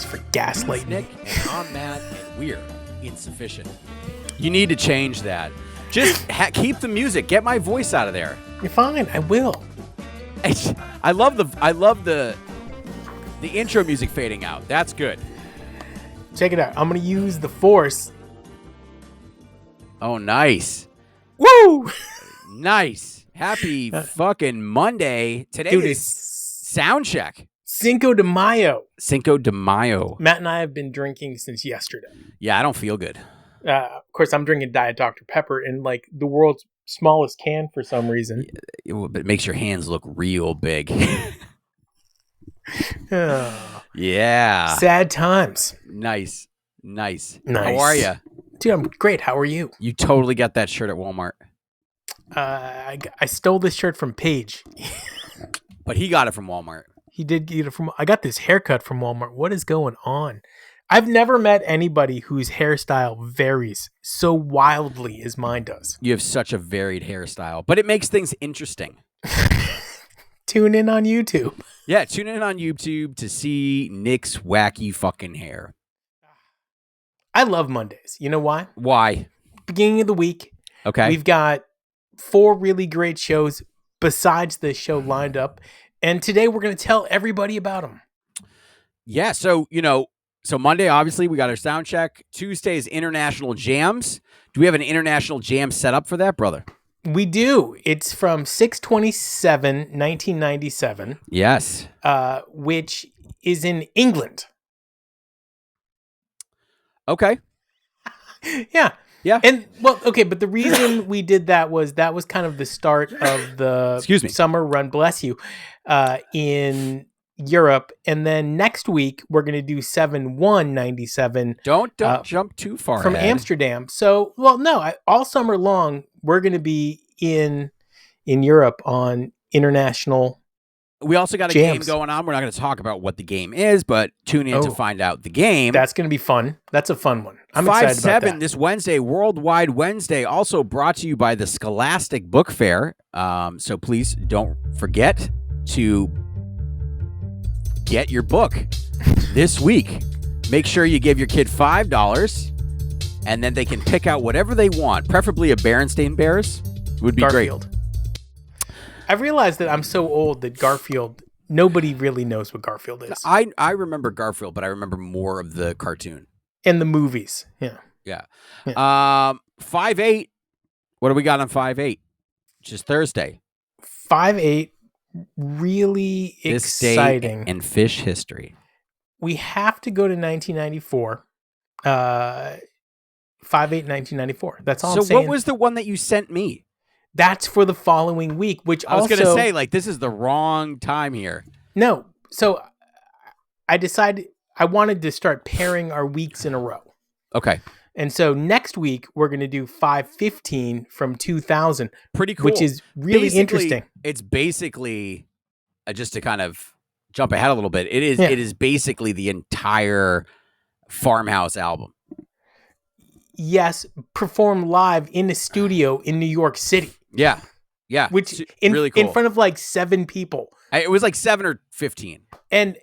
Thanks for gaslighting Nick me. and I'm Matt, and we're insufficient. You need to change that. Just keep the music. Get my voice out of there. You're fine. I will. I love the intro music fading out. That's good. Check it out. I'm going to use the force. Oh, nice. Woo! Nice. Happy fucking Monday. Today Dude, is Soundcheck. Cinco de Mayo. Cinco de Mayo. Matt and I have been drinking since yesterday. Yeah, I don't feel good. Of course, I'm drinking Diet Dr. Pepper in like the world's smallest can for some reason. It makes your hands look real big. Yeah. Sad times. Nice. How are you? Dude, I'm great. How are you? You totally got that shirt at Walmart. I stole this shirt from Paige. But he got it from Walmart. He did get it from... I got this haircut from Walmart. What is going on? I've never met anybody whose hairstyle varies so wildly as mine does. You have such a varied hairstyle, but it makes things interesting. Tune in on YouTube. Yeah, tune in on YouTube to see Nick's wacky fucking hair. I love Mondays. You know why? Why? Beginning of the week. Okay. We've got 4 really great shows besides this show lined up. And today we're going to tell everybody about them. Yeah, so Monday, obviously, we got our sound check. Tuesday is international jams. Do we have an international jam set up for that, brother? We do. It's from 6/27/1997. Yes. Which is in England. Okay. Yeah. Yeah. And but the reason we did that was kind of the start of the summer run, bless you, in Europe. And then next week we're going to do 7/1/97. Don't jump too far from ahead. Amsterdam. So, all summer long we're going to be in Europe on international. We also got a jams. game going on. We're not going to talk about what the game is, but tune in to find out the game. That's going to be fun. That's a fun one. I'm excited about that. 5/7 this Wednesday, Worldwide Wednesday, also brought to you by the Scholastic Book Fair. So please don't forget to get your book this week. Make sure you give your kid $5, and then they can pick out whatever they want, preferably a Berenstain Bears. Would be Garfield. great. I've realized that I'm so old that Garfield, nobody really knows what Garfield is. I remember Garfield, but I remember more of the cartoon. And the movies. Yeah. 5/8. What do we got on 5/8? Just Thursday. 5/8. Really this exciting. Day in Phish history. We have to go to 1994. 5/8/1994. That's all I'm saying. So what was the one that you sent me? That's for the following week, which I was going to say, this is the wrong time here. No. So I decided I wanted to start pairing our weeks in a row. Okay. And so next week, we're going to do 5/15 from 2000. Pretty cool. Which is really interesting. It's basically, just to kind of jump ahead a little bit, it is basically the entire Farmhouse album. Yes, performed live in a studio in New York City. Yeah. Which really cool. In front of like 7 people. It was like 7 or 15. And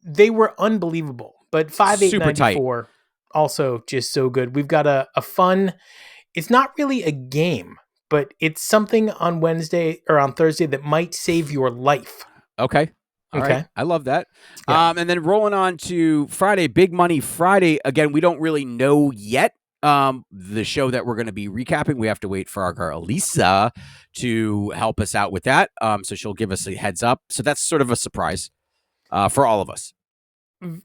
they were unbelievable. But 5/8/94 also just so good. We've got a fun, it's not really a game, but it's something on Wednesday or on Thursday that might save your life. Okay. All right. I love that. Yeah. And then rolling on to Friday, Big Money Friday. Again, we don't really know yet. The show that we're going to be recapping, we have to wait for our girl Elisa to help us out with that. So she'll give us a heads up. So that's sort of a surprise for all of us.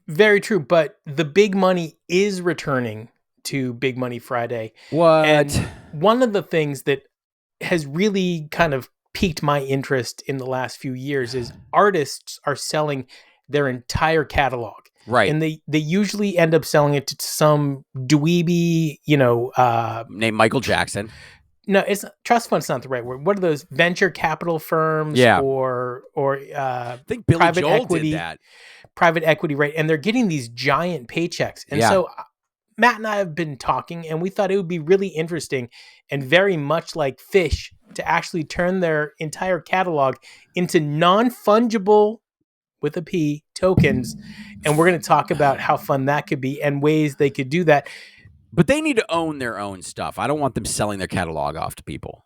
Very true. But the big money is returning to Big Money Friday. What? And one of the things that has really kind of piqued my interest in the last few years is artists are selling their entire catalog. Right. And they usually end up selling it to some dweeby, named Michael Jackson. No, it's trust fund's not the right word. What are those venture capital firms? Yeah. Or I think Billy private Joel equity, did that. Private equity, right? And they're getting these giant paychecks. And so Matt and I have been talking, and we thought it would be really interesting and very much like Phish to actually turn their entire catalog into non-fungible with a P, tokens, and we're going to talk about how fun that could be and ways they could do that. But they need to own their own stuff. I don't want them selling their catalog off to people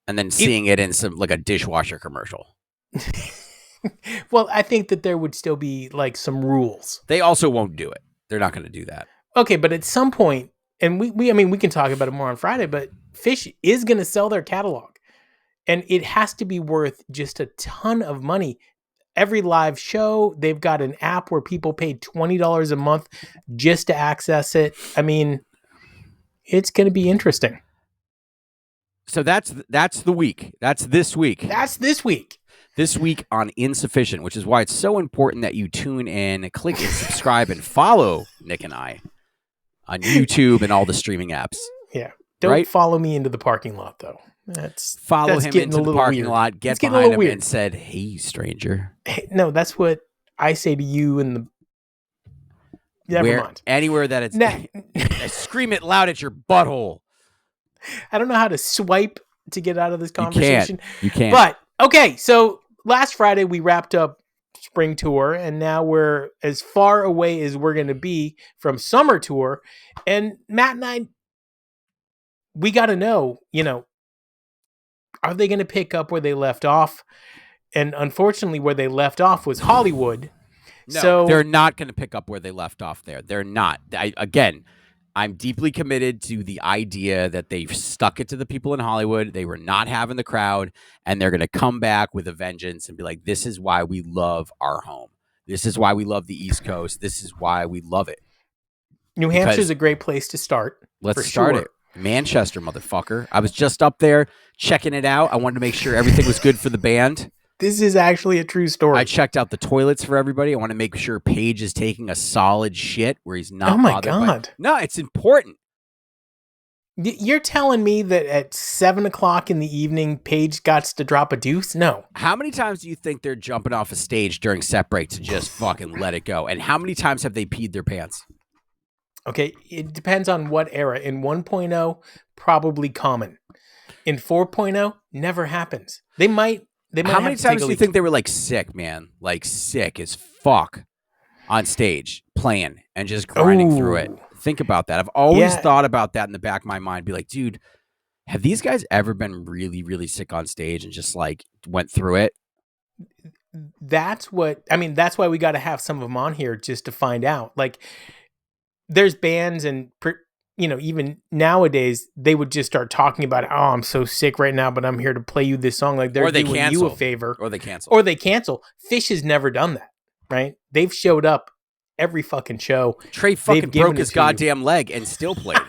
and then seeing it in some like a dishwasher commercial. Well, I think that there would still be like some rules. They also won't do it. They're not going to do that. Okay, but at some point, and we can talk about it more on Friday, but Phish is going to sell their catalog, and it has to be worth just a ton of money. Every live show, they've got an app where people pay $20 a month just to access it. I mean, it's going to be interesting. So that's the week. That's this week. That's this week. This week on Insufficient, which is why it's so important that you tune in, click and subscribe, and follow Nick and I on YouTube and all the streaming apps. Yeah. Don't follow me into the parking lot, though. Follow that's him into the parking lot, get behind him, and said, "Hey, stranger." Hey, no, that's what I say to you in the... Never mind. Anywhere that it's... scream it loud at your butthole. I don't know how to swipe to get out of this conversation. You can't. But, okay, so last Friday we wrapped up spring tour, and now we're as far away as we're going to be from summer tour. And Matt and I, we got to know, are they going to pick up where they left off? And unfortunately, where they left off was Hollywood. No, so they're not going to pick up where they left off there. They're not. I'm deeply committed to the idea that they've stuck it to the people in Hollywood. They were not having the crowd, and they're going to come back with a vengeance and be like, this is why we love our home. This is why we love the East Coast. This is why we love it. New Hampshire's a great place to start. Let's start it. Manchester, motherfucker. I was just up there checking it out. I wanted to make sure everything was good for the band. This is actually a true story. I checked out the toilets for everybody. I want to make sure Paige is taking a solid shit where he's not. Oh my God. No, it's important. You're telling me that at 7:00 in the evening, Paige got to drop a deuce? No. How many times do you think they're jumping off a stage during set break to just fucking let it go? And how many times have they peed their pants? Okay, it depends on what era. In 1.0, probably common. In 4.0, never happens. They might. How many times do you think they were like sick, man? Like sick as fuck on stage playing and just grinding through it. Think about that. I've always thought about that in the back of my mind. Be like, dude, have these guys ever been really, really sick on stage and just like went through it? That's why we got to have some of them on here just to find out. Like, there's bands and even nowadays, they would just start talking about, oh, I'm so sick right now, but I'm here to play you this song. Like they're doing you a favor. Or they cancel. Phish has never done that, right? They've showed up every fucking show. Trey fucking broke his goddamn leg and still played.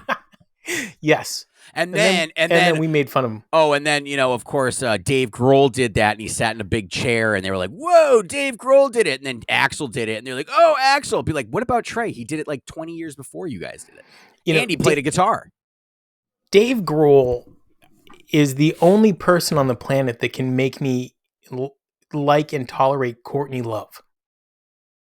Yes. And then we made fun of him. Oh, and then, of course, Dave Grohl did that, and he sat in a big chair, and they were like, whoa, Dave Grohl did it. And then Axl did it, and they're like, oh, Axl. Be like, what about Trey? He did it like 20 years before you guys did it. And he played a guitar. Dave Grohl is the only person on the planet that can make me like and tolerate Courtney Love.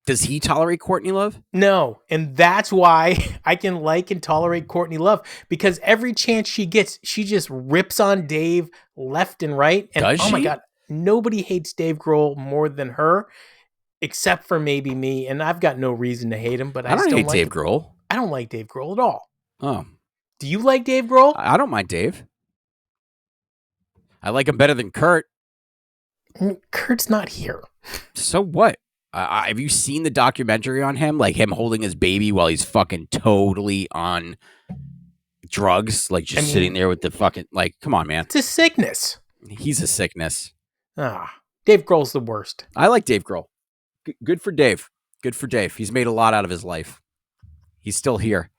Does he tolerate Courtney Love? No. And that's why I can like and tolerate Courtney Love, because every chance she gets, she just rips on Dave left and right. And Does she? Oh my God, nobody hates Dave Grohl more than her, except for maybe me. And I've got no reason to hate him, but I don't still hate like Dave Grohl. I don't like Dave Grohl at all. Oh. Do you like Dave Grohl? I don't mind Dave. I like him better than Kurt. Kurt's not here. So what? Have you seen the documentary on him? Like him holding his baby while he's fucking totally on drugs? Like just sitting there with the fucking, like, come on, man. It's a sickness. He's a sickness. Dave Grohl's the worst. I like Dave Grohl. Good for Dave. Good for Dave. He's made a lot out of his life. He's still here.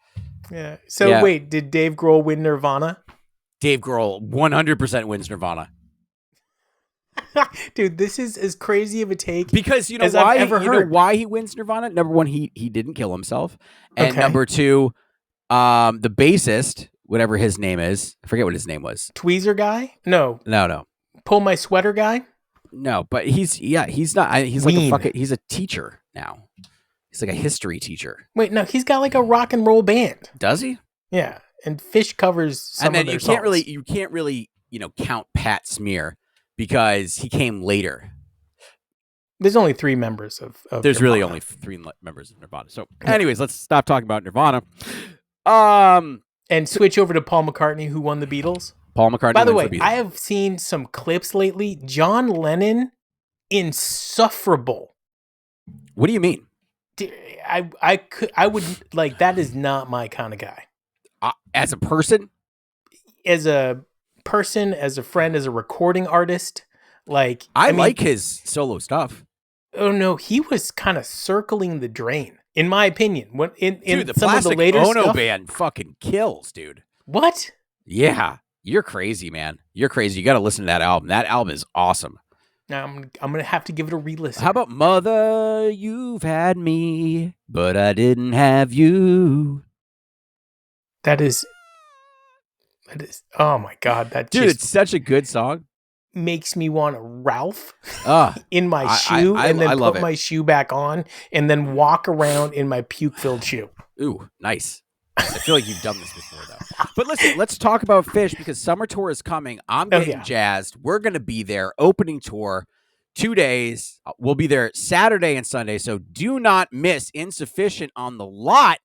Yeah. So wait, did Dave Grohl win Nirvana? Dave Grohl 100% wins Nirvana. Dude, this is as crazy of a take because you know why? You know why he wins Nirvana? Number one, he didn't kill himself, and number two, the bassist, whatever his name is, I forget what his name was. Tweezer guy? No. Pull my sweater guy? No, but he's not. He's like a fucking. He's a teacher now. He's like a history teacher. Wait, no, he's got like a rock and roll band. Does he? Yeah, and Phish covers some and then of their songs. You can't really count Pat Smear because he came later. There's only 3 members of There's Nirvana. really only 3 members of Nirvana. So, anyways, let's stop talking about Nirvana. And switch over to Paul McCartney, who won the Beatles. Paul McCartney. By the way, I have seen some clips lately. John Lennon, insufferable. What do you mean? I would like, that is not my kind of guy. As a person, as a friend, as a recording artist, like I mean, like his solo stuff. Oh no, he was kind of circling the drain, in my opinion. When in the some of the later Ono stuff, band fucking kills, dude. What? Yeah, you're crazy, man. You're crazy. You got to listen to that album. That album is awesome. Now I'm gonna have to give it a re-listen. How about Mother? You've had me, but I didn't have you. That is. Oh my god, that dude! It's such a good song. Makes me want to Ralph in my shoe and then put my shoe back on and then walk around in my puke-filled shoe. Ooh, nice. I feel like you've done this before, though. But listen, let's talk about Phish because summer tour is coming. I'm getting jazzed. We're going to be there. Opening tour, 2 days. We'll be there Saturday and Sunday. So do not miss Insufficient on the lot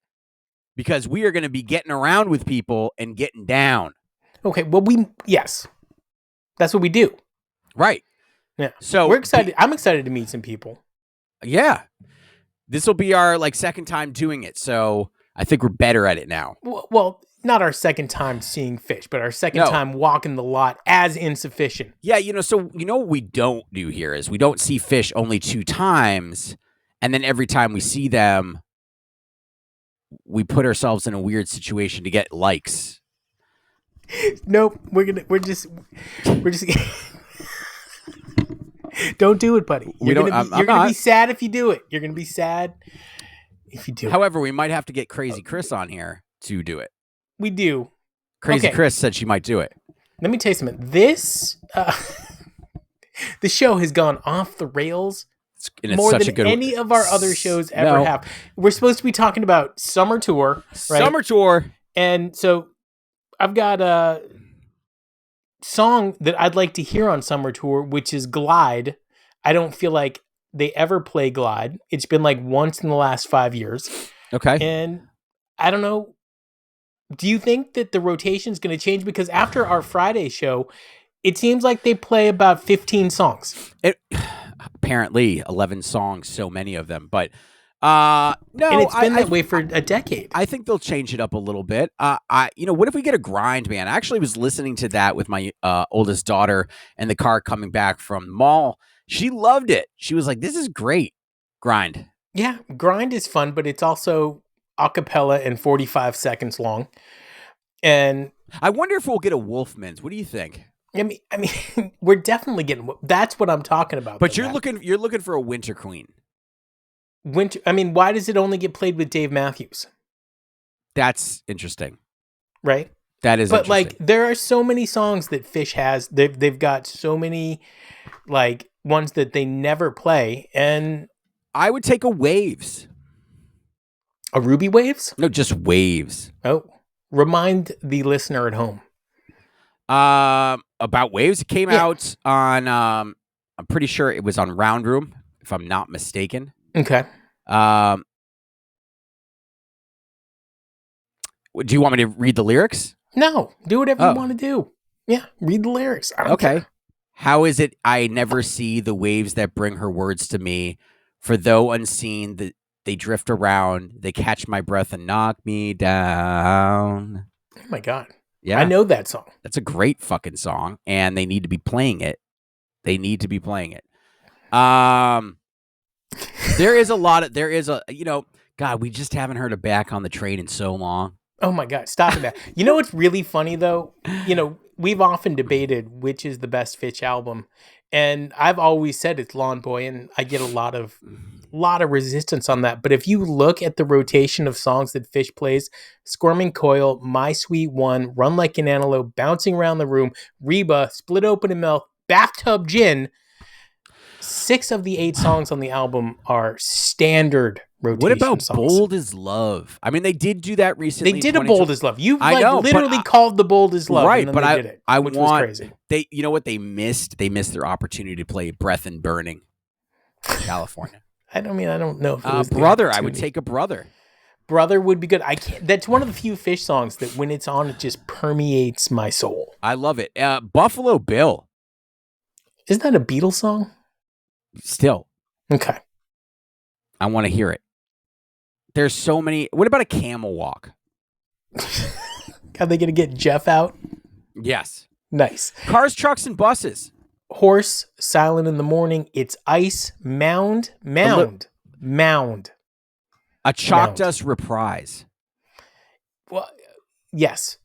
because we are going to be getting around with people and getting down. Okay, well, yes. That's what we do. Right. Yeah. So we're excited. I'm excited to meet some people. Yeah. This will be our second time doing it. So I think we're better at it now. Well, not our second time seeing Phish, but our second time walking the lot as Insufficient. Yeah. So what we don't do here is we don't see Phish only 2 times. And then every time we see them, we put ourselves in a weird situation to get likes. Nope, we're just don't do it, buddy. You're gonna be sad if you do it. You're gonna be sad if you do it. However, we might have to get Crazy Chris on here to do it. We do. Crazy Chris said she might do it. Let me tell you something. This the show has gone off the rails more than any of our other shows ever have. We're supposed to be talking about summer tour, right? Summer tour, and so I've got a song that I'd like to hear on summer tour, which is Glide. I don't feel like they ever play Glide. It's been once in the last 5 years. Okay. And I don't know. Do you think that the rotation is going to change? Because after our Friday show, it seems like they play about 15 songs. Apparently 11 songs, so many of them. But no, and it's been that way for a decade. I think they'll change it up a little bit. What if we get a Grind band? I actually was listening to that with my oldest daughter in the car coming back from the mall. She loved it. She was like, "This is great." Grind. Yeah, Grind is fun, but it's also a cappella and 45 seconds long. And I wonder if we'll get a Wolfman's. What do you think? I mean, we're definitely getting. That's what I'm talking about. But you're looking for a Winter Queen. Why does it only get played with Dave Matthews? That's interesting. Right? That is interesting. But there are so many songs that Phish has. They've got so many ones that they never play. And I would take a Waves. A Ruby Waves? No, just Waves. Oh. Remind the listener at home. About Waves. It came out on I'm pretty sure it was on Round Room, if I'm not mistaken. Okay. Do you want me to read the lyrics? No. Do whatever you want to do. Yeah. Read the lyrics. I don't care. How is it I never see the waves that bring her words to me? For though unseen, they drift around. They catch my breath and knock me down. Oh, my God. Yeah. I know that song. That's a great fucking song, and they need to be playing it. There is God, we just haven't heard a Back on the Train in so long. Oh my God, stop that. You know what's really funny though? We've often debated which is the best Phish album, and I've always said it's Lawn Boy, and I get a lot of resistance on that. But if you look at the rotation of songs that Phish plays, Squirming Coil, My Sweet One, Run Like an Antelope, Bouncing Around the Room, Reba, Split Open in Mouth, Bathtub Gin, 6 of the 8 songs on the album are standard rotation. What about songs. Bold as Love? I mean, they did do that recently. They did a Bold as Love. You literally called the Bold as Love, right? And then but they did it, which was crazy. You know what they missed? They missed their opportunity to play Breath and Burning. California. I don't know if it was Brother. I would take a Brother. Brother would be good. I can't. That's one of the few Phish songs that when it's on, it just permeates my soul. I love it. Buffalo Bill. Isn't that a Beatles song? Still. Okay. I want to hear it. There's so many. What about a Camel Walk? Are they going to get Jeff out? Yes. Nice. Cars, trucks, and buses. Horse, Silent in the Morning. It's Ice, Mound. A Chalk Dust reprise. Well, yes.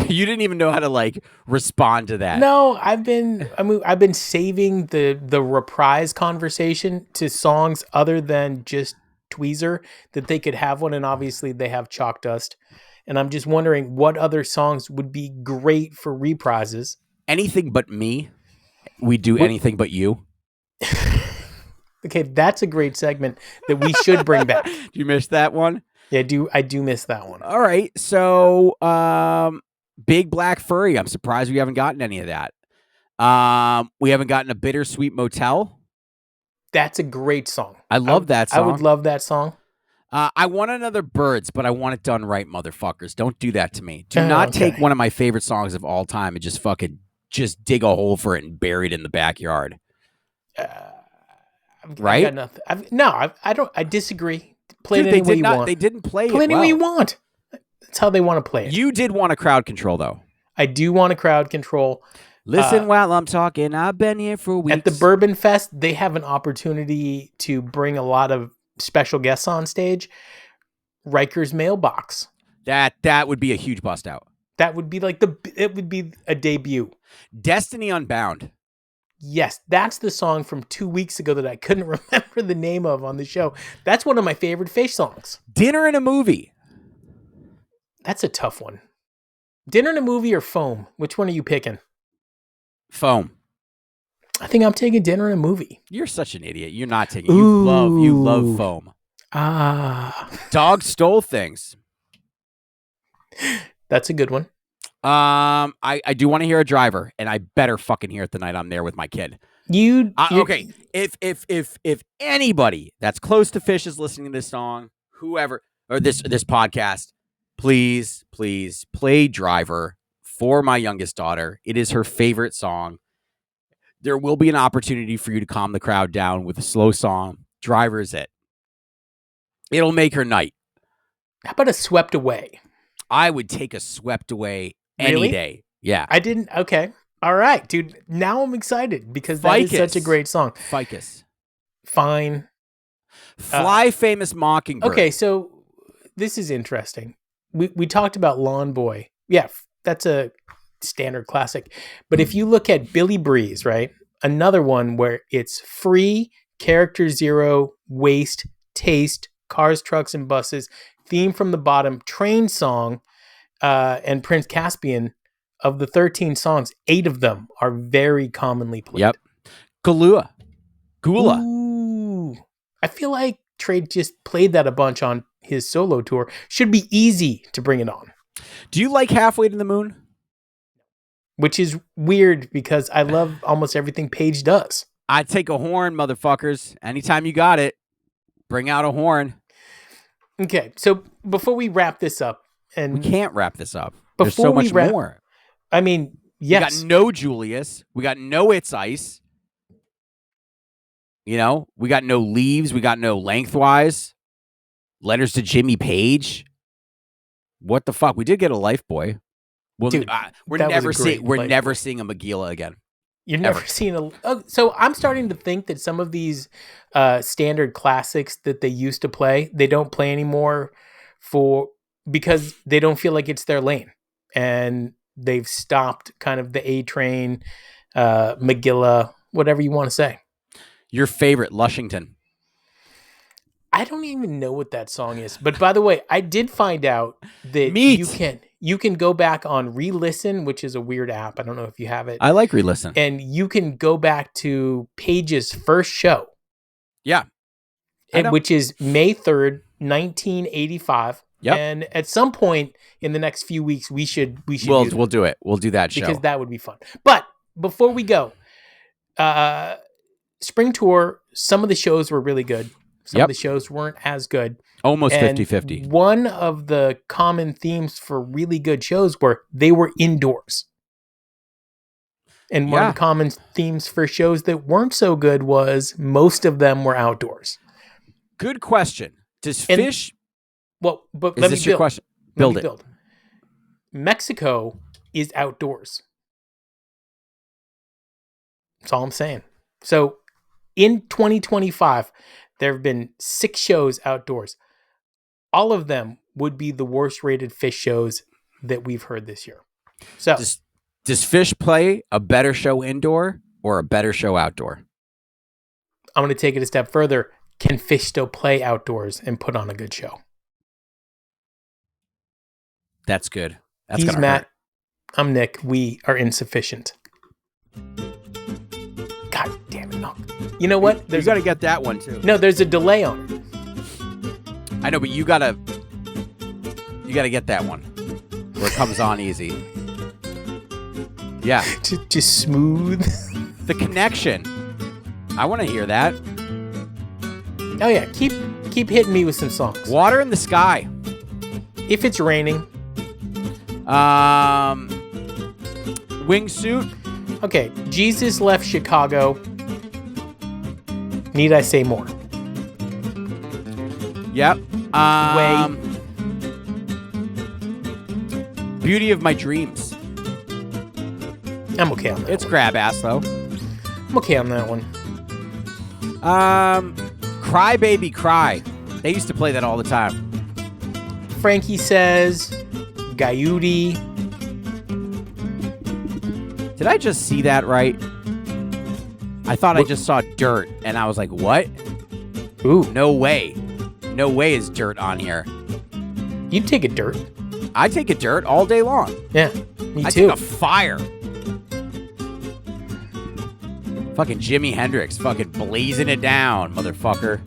You didn't even know how to respond to that. No, I've been saving the reprise conversation to songs other than just Tweezer that they could have one, and obviously they have Chalk Dust. And I'm just wondering what other songs would be great for reprises. Anything But Me. We do Anything But You. Okay, that's a great segment that we should bring back. You missed that one? Yeah, I do miss that one. All right. So, Big Black Furry. I'm surprised we haven't gotten any of that. We haven't gotten a Bittersweet Motel. That's a great song. I love that song. I would love that song. I want another Birds, but I want it done right, motherfuckers. Don't do that to me. Do not take one of my favorite songs of all time and just dig a hole for it and bury it in the backyard. Right? I've got nothing. I don't. I disagree. Play it any way you want. They didn't play it. Play it any way you want. That's how they want to play it. You did want a crowd control, though. I do want a crowd control. Listen while I'm talking. I've been here for weeks. At the Bourbon Fest, they have an opportunity to bring a lot of special guests on stage. Riker's Mailbox. That would be a huge bust out. That would be it would be a debut. Destiny Unbound. Yes, that's the song from 2 weeks ago that I couldn't remember the name of on the show. That's one of my favorite Phish songs. Dinner and a Movie. That's a tough one. Dinner and a Movie or Foam? Which one are you picking? Foam. I think I'm taking Dinner and a Movie. You're such an idiot. You're not taking. You love Foam. Dog Stole Things. That's a good one. I do want to hear a Driver, and I better fucking hear it the night I'm there with my kid. Okay. If anybody that's close to Phish is listening to this song, whoever or this podcast, please play Driver for my youngest daughter. It is her favorite song. There will be an opportunity for you to calm the crowd down with a slow song. Driver is it. It'll make her night. How about a Swept Away? I would take a Swept Away any day. Yeah. I didn't. Okay. All right, dude. Now I'm excited because that is such a great song. Ficus. Fine. Fly Famous Mockingbird. Okay, so this is interesting. We talked about Lawn Boy. Yeah, that's a standard classic. But if you look at Billy Breeze, right? Another one where it's free, character zero, waste, taste, cars, trucks, and buses, theme from the bottom, train song, and Prince Caspian. Of the 13 songs, 8 of them are very commonly played. Yep. Gula. Ooh. I feel like Trey just played that a bunch on his solo tour. Should be easy to bring it on. Do you like Halfway to the Moon? Which is weird because I love almost everything Paige does. I'd take a horn, motherfuckers. Anytime you got it, bring out a horn. Okay, so before we wrap this up, and we can't wrap this up. There's so much more. I mean, yes. We got no Julius. We got no It's Ice. You know, we got no Leaves. We got no Lengthwise. Letters to Jimmy Page. What the fuck? We did get a Life Boy. Dude, we're never seeing a Megillah again. You're never seeing a. So I'm starting to think that some of these standard classics that they used to play, they don't play anymore because they don't feel like it's their lane, and they've stopped kind of the A Train, Megillah, whatever you want to say. Your favorite, Lushington. I don't even know what that song is. But by the way, I did find out that you can go back on Re-Listen, which is a weird app. I don't know if you have it. I like Re-Listen. And you can go back to Paige's first show. Yeah. Which is May 3rd, 1985. Yep. And at some point in the next few weeks, we'll do it. We'll do that show because that would be fun. But before we go, spring tour, some of the shows were really good. Some of the shows weren't as good. Almost And 50-50. one of the common themes for really good shows were they were indoors. And one of the common themes for shows that weren't so good was most of them were outdoors. Good question. Does Phish... Well, but is this your question? Build it. Mexico is outdoors. That's all I'm saying. So in 2025, there have been 6 shows outdoors. All of them would be the worst rated Phish shows that we've heard this year. So does Phish play a better show indoor or a better show outdoor? I'm going to take it a step further. Can Phish still play outdoors and put on a good show? That's good. That's He's gonna Matt. hurt. I'm Nick. We are insufficient. God damn it. No. You know what? You got to get that one too. No, there's a delay on it. I know, but you got to get that one where it comes on easy. Yeah. Just smooth. The connection. I want to hear that. Oh yeah, keep hitting me with some songs. Water in the Sky. If it's raining. Wingsuit. Okay, Jesus Left Chicago. Need I say more? Yep. Way. Beauty of My Dreams. I'm okay on that. It's grab ass though. I'm okay on that one. Cry Baby Cry. They used to play that all the time. Frankie Says, Gaiudi. Did I just see that right? I thought I just saw Dirt, and I was like, what? Ooh. No way. No way is Dirt on here. You'd take a Dirt. I take a Dirt all day long. Yeah, me I too. take a Fire. Fucking Jimi Hendrix fucking blazing it down, motherfucker.